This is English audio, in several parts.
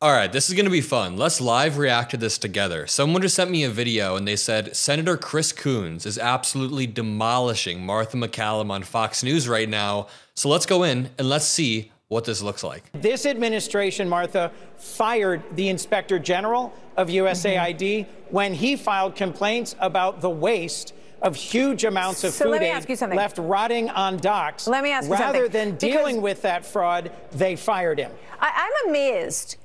All right, this is gonna be fun. Let's live react to this together. Someone just sent me a video and they said, Senator Chris Coons is absolutely demolishing Martha MacCallum on Fox News right now. So let's go in and let's see what this looks like. This administration, Martha, fired the Inspector General of USAID when he filed complaints about the waste of huge amounts of food aid left rotting on docks. Let me ask you something. Rather than dealing with that fraud, they fired him. I'm amazed.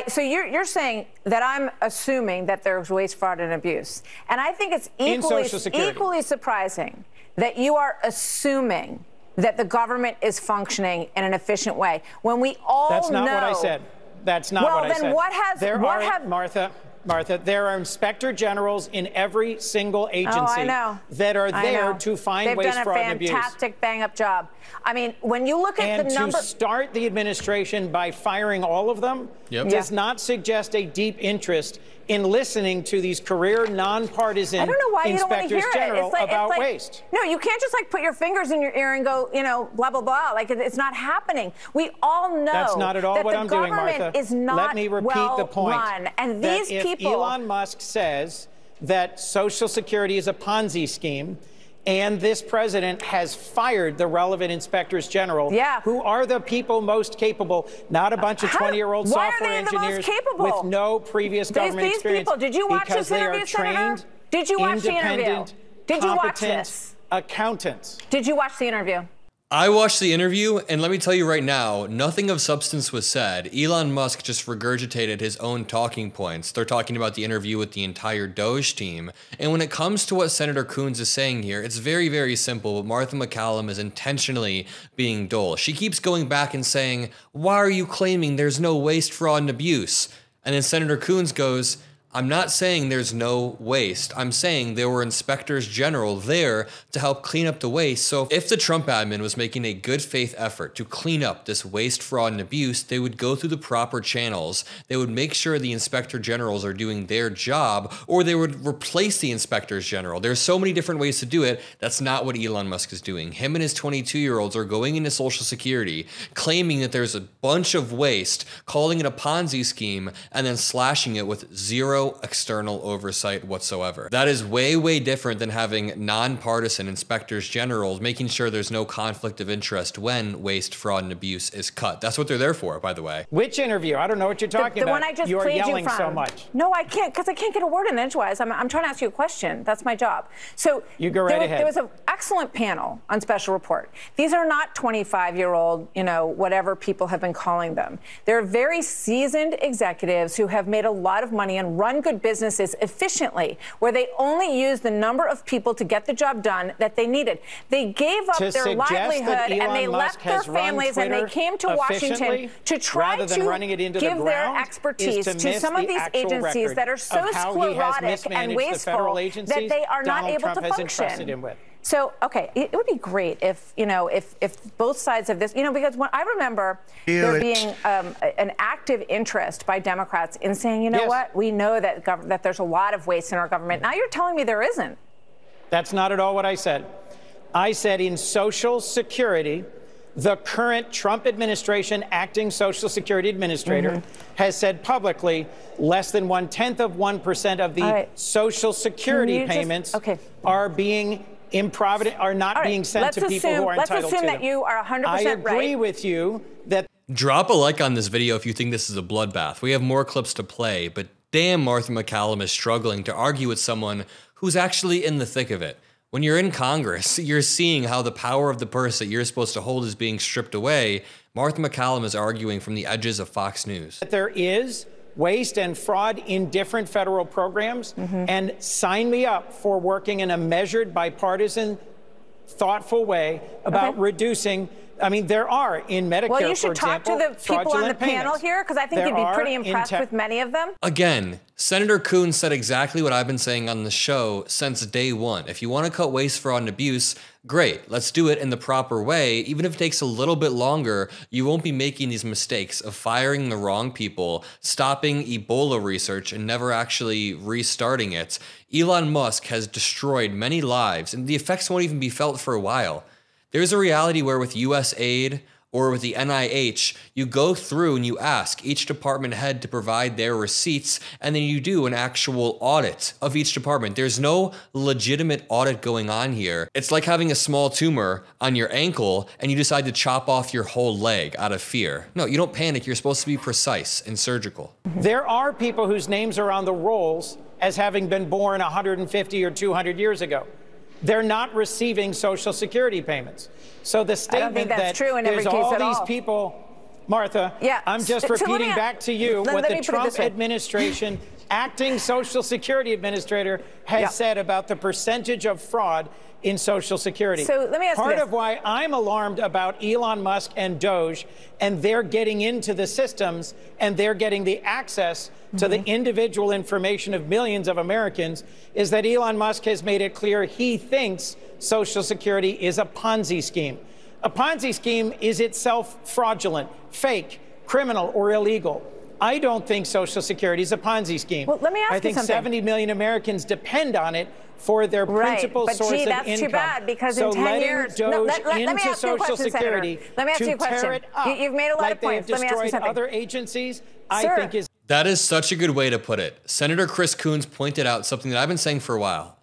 So you're saying that I'm assuming that there's waste, fraud, and abuse. And I think it's equally surprising that you are assuming that the government is functioning in an efficient way when we all know. That's not what I said. That's not what I said. Well, then what has... Martha, there are inspector generals in every single agency that are there to find waste, fraud, and abuse. They've done a fantastic bang-up job. I mean, when you look at the number... And to start the administration by firing all of them does not suggest a deep interest in listening to these career, nonpartisan inspectors general about waste. No, you can't just put your fingers in your ear and go, blah, blah, blah. It's not happening. We all know that's not at all what I'm doing, Martha. Is not Let me repeat the point. Run. And these if Elon Musk says that Social Security is a Ponzi scheme, and this president has fired the relevant inspectors general, who are the people most capable, not a bunch of 20-year-old software engineers with no previous government experience. Did you watch this interview, Senator? Did you watch the interview? Did you watch this? Accountants. Did you watch the interview? I watched the interview, and let me tell you right now, nothing of substance was said. Elon Musk just regurgitated his own talking points. They're talking about the interview with the entire Doge team. And when it comes to what Senator Coons is saying here, it's very, very simple. But Martha MacCallum is intentionally being dull. She keeps going back and saying, why are you claiming there's no waste, fraud, and abuse? And then Senator Coons goes, I'm not saying there's no waste. I'm saying there were inspectors general there to help clean up the waste. So if the Trump admin was making a good faith effort to clean up this waste, fraud, and abuse, they would go through the proper channels. They would make sure the inspector generals are doing their job, or they would replace the inspectors general. There's so many different ways to do it. That's not what Elon Musk is doing. Him and his 22-year-olds are going into Social Security, claiming that there's a bunch of waste, calling it a Ponzi scheme, and then slashing it with zero external oversight whatsoever. That is way, way different than having nonpartisan inspectors generals making sure there's no conflict of interest when waste, fraud, and abuse is cut. That's what they're there for, by the way. Which interview? I don't know what you're talking about. The one I just You're played yelling you from. so much. No, I can't, because I can't get a word in edgewise. I'm trying to ask you a question. That's my job. So you go right ahead. There was an excellent panel on Special Report. These are not 25-year-old, whatever people have been calling them. They're very seasoned executives who have made a lot of money and run good businesses efficiently, where they only use the number of people to get the job done that they needed. They gave up their livelihood and they left their families and they came to Washington to try to give their expertise to some of these agencies that are so sclerotic and wasteful that they are not able to function. So, okay, it would be great if, if both sides of this, because when I remember there being an active interest by Democrats in saying, you know what, we know that there's a lot of waste in our government. Now you're telling me there isn't. That's not at all what I said. I said in Social Security, the current Trump administration acting Social Security administrator has said publicly less than 1/10% of the Social Security payments are being improvident, are not being sent to people who are entitled to them. Let's assume that you are 100% right. I agree with you that... Drop a like on this video if you think this is a bloodbath. We have more clips to play, but damn, Martha MacCallum is struggling to argue with someone who's actually in the thick of it. When you're in Congress, you're seeing how the power of the purse that you're supposed to hold is being stripped away. Martha MacCallum is arguing from the edges of Fox News. There is waste and fraud in different federal programs, and sign me up for working in a measured, bipartisan, thoughtful way about reducing. I mean, there are in Medicare, well, you should talk to the people on the panel here, because I think you'd be pretty impressed with many of them. Again, Senator Coons said exactly what I've been saying on the show since day one. If you want to cut waste, fraud, and abuse, great. Let's do it in the proper way. Even if it takes a little bit longer, you won't be making these mistakes of firing the wrong people, stopping Ebola research, and never actually restarting it. Elon Musk has destroyed many lives, and the effects won't even be felt for a while. There's a reality where with US aid, or with the NIH, you go through and you ask each department head to provide their receipts, and then you do an actual audit of each department. There's no legitimate audit going on here. It's like having a small tumor on your ankle and you decide to chop off your whole leg out of fear. No, you don't panic. You're supposed to be precise and surgical. There are people whose names are on the rolls as having been born 150 or 200 years ago. They're not receiving Social Security payments. So the statement that true in every there's case all at these all. people, Martha, I'm just repeating back to you what the Trump administration, acting Social Security administrator, has said about the percentage of fraud in Social Security. So let me ask you Part this. of why I'm alarmed about Elon Musk and Doge, and they're getting into the systems and they're getting the access to the individual information of millions of Americans, is that Elon Musk has made it clear he thinks Social Security is a Ponzi scheme. A Ponzi scheme is itself fraudulent, fake, criminal, or illegal. I don't think Social Security is a Ponzi scheme. Well, let me ask I think you something. 70 million Americans depend on it for their principal source of income. That's too bad, because in 10 years, Doge into Social Security let me ask you a question. tear it up, You've made a lot like of points. They've Let me ask you destroyed something. other agencies, I Sir. think is. That is such a good way to put it. Senator Chris Coons pointed out something that I've been saying for a while,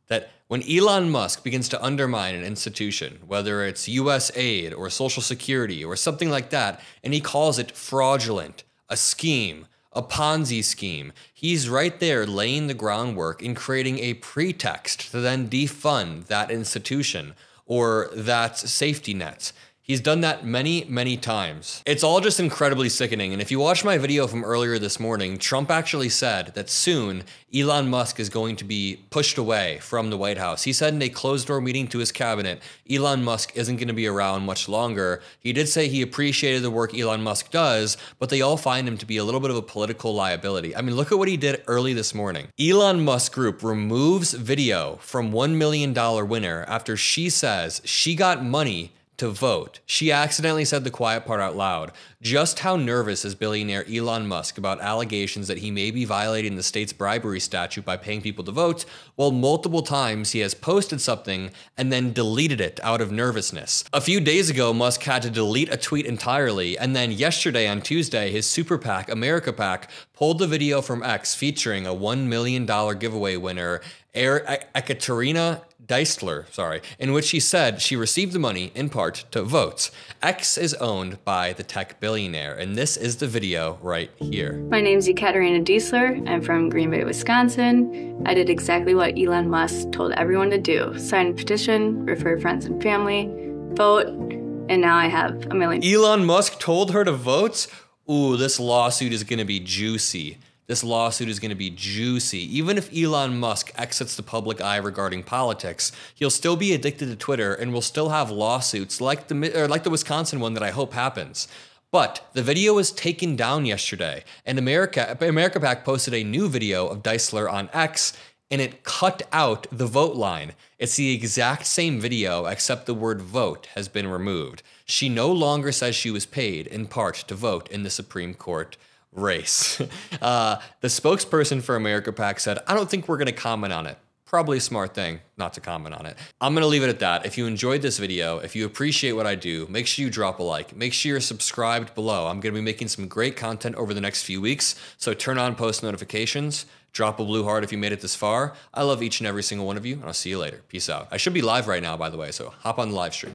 that when Elon Musk begins to undermine an institution, whether it's US aid or Social Security or something like that, and he calls it fraudulent, a scheme, a Ponzi scheme, he's right there laying the groundwork in creating a pretext to then defund that institution or that safety net. He's done that many, many times. It's all just incredibly sickening. And if you watch my video from earlier this morning, Trump actually said that soon Elon Musk is going to be pushed away from the White House. He said in a closed-door meeting to his cabinet, Elon Musk isn't going to be around much longer. He did say he appreciated the work Elon Musk does, but they all find him to be a little bit of a political liability. I mean, look at what he did early this morning. Elon Musk Group removes video from $1 million winner after she says she got money to vote. She accidentally said the quiet part out loud. Just how nervous is billionaire Elon Musk about allegations that he may be violating the state's bribery statute by paying people to vote? Well, multiple times he has posted something and then deleted it out of nervousness. A few days ago, Musk had to delete a tweet entirely, and then yesterday on Tuesday, his super PAC, America PAC, pulled the video from X featuring a $1 million giveaway winner, Ekaterina Deistler, in which she said she received the money in part to vote. X is owned by the tech billionaire, and this is the video right here. My name's Ekaterina Deistler. I'm from Green Bay, Wisconsin. I did exactly what Elon Musk told everyone to do. Sign a petition, refer friends and family, vote, and now I have $1 million. Elon Musk told her to vote? Ooh, this lawsuit is gonna be juicy. This lawsuit is going to be juicy. Even if Elon Musk exits the public eye regarding politics, he'll still be addicted to Twitter and will still have lawsuits like the Wisconsin one that I hope happens. But the video was taken down yesterday, and America PAC posted a new video of Deistler on X, and it cut out the vote line. It's the exact same video, except the word vote has been removed. She no longer says she was paid in part to vote in the Supreme Court race. The spokesperson for America PAC said, I don't think we're going to comment on it. Probably a smart thing not to comment on it. I'm going to leave it at that. If you enjoyed this video, if you appreciate what I do, make sure you drop a like. Make sure you're subscribed below. I'm going to be making some great content over the next few weeks, so turn on post notifications. Drop a blue heart if you made it this far. I love each and every single one of you, and I'll see you later. Peace out. I should be live right now, by the way, so hop on the live stream.